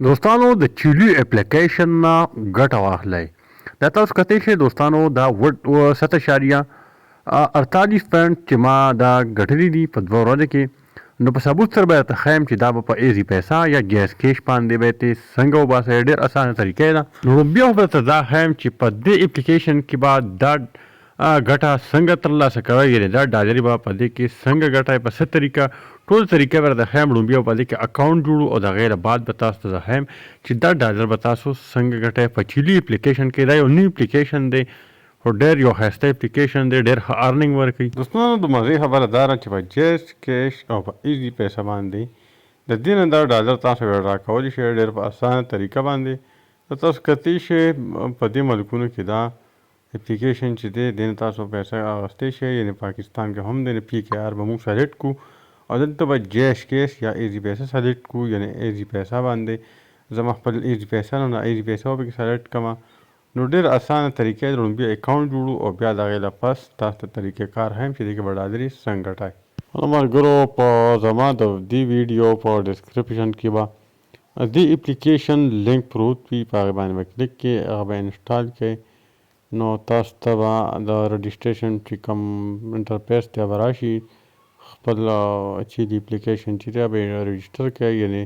دوستانو د چیلی اپلیکیشن نه ګټه واخلئ. دا تاسو کتی شئ دوستانو دا 48 پینټ چې ما دا ګټلي دي په 2 ورځو کې، نو په ثبوت سره به درته ښیم چې دا به په ایزي پیسه یا ګیس کیش باندې به یې څنګه وباسئ. ډېر اسانه طریقې ده. نو بیا به درته دا ښیم چې په دې اپلیکیشن کې به دا ګټه څنګه ترلاسه کوئ، یعنې دا ډالرې به په دې کې څنګه ګټئ، په څه طریقه، ټول طریقې به درته ښیم. لومبي به په دې کې اکاونټ جوړو او د هغې نه بعد به تاسو ته زه ښیم چې دا ډالر به تاسو څنګه ګټئ په چیلي اپلیکیشن کې. دا یو نوی اپلیکیشن دی خو ډېر یو ښایسته اپلیکیشن دی، ډېر ښه ارننګ ورکوي. دوستانو د مزې خبره دا ده چې په جیس کیش او په ایزي پیسه باندې د دې نه دا ډالر تاسو ویډرا کولی شئ ډېر په اسانه طریقه باندې. د تاسو کتی شئ په دې ملکونو کې دا اپلیکیشن چې دی دې نه تاسو پیسې اخیستی شئ، یعنې پاکستان کې هم دی. پی کې آر به موږ سلیکټ کړو او دلته به جیس کیش یا ایزي پیسه سلیکټ کړو، یعنې ایزي پیسه باندې زما خپل ایزي پیسه نه ایزي پیسه به پکې سلیکټ کړم. نو ډېر اسانه طریقې ده. لومبي اکاونټ جوړو او بیا د هغې نه پس تاسو ته طریقې کار ښیم چې دې کې به ډالرې څنګه ګټئ. ملګرو په زما د دې ویډیو په ډسکرپشن کې به دې اپلیکیشن لینک پروت وي، په هغې باندې به کلیک کړئ، هغه به انسټال کړئ. نو تاسو ته به د رجسټریشن چې کوم انټرفیس دی به راشي، خپل چې د اپلیکیشن چې دی به یې رجسټر کړئ، یعنې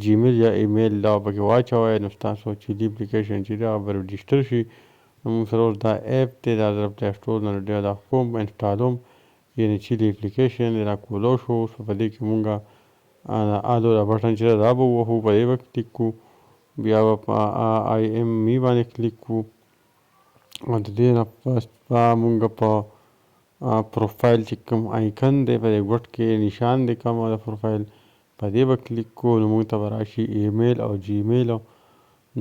جیمیل یا ایمیل دا پکې واچوئ. نو ستاسو چې د اپلیکیشن چې دی هغه به رجسټر شي. موږ سره اوس دا ایپ دی، دا زه پلی سټور نه دا کوم انسټالوم، یعنې چې د اپلیکیشن دا کولو شو. اوس په دې کې مونږ الو دا بټن چې دی دا به ووهو، په دې به کلیک کړو، بیا به په آی ایم می باندې کلیک کړو او د دې نه پس به مونږ په پروفایل چې کوم آیکن دی په دې ګوټ کې نشان دی کوم د پروفایل، په دې به کلیک کړو. نو مونږ ته به راشي ایمیل او جیمیل.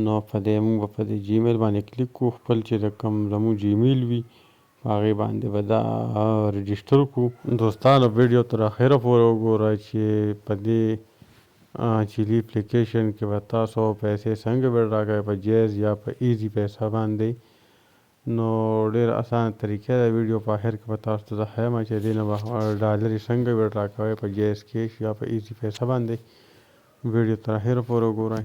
نو په دې مونږ به په دې جیمیل باندې کلیک کړو، خپل چې د کوم زموږ جیمیل وي په هغې باندې به دا رجسټر کړو. دوستانو ویډیو تر اخره پورې وګورئ چې په دې چیلي اپلیکیشن کې به تاسو پیسې څنګه ویډرا کوئ په جیز یا په ایزي پیسه باندې. نو ډېر اسانه طریقې ده. ویډیو په آخر کې به تاسو ته زه ښیم چې دې نه به ډالرې څنګه ویډرا کوئ په جیز کیش یا په ایزي پیسه باندې. ویډیو تر اخره پورې وګورئ.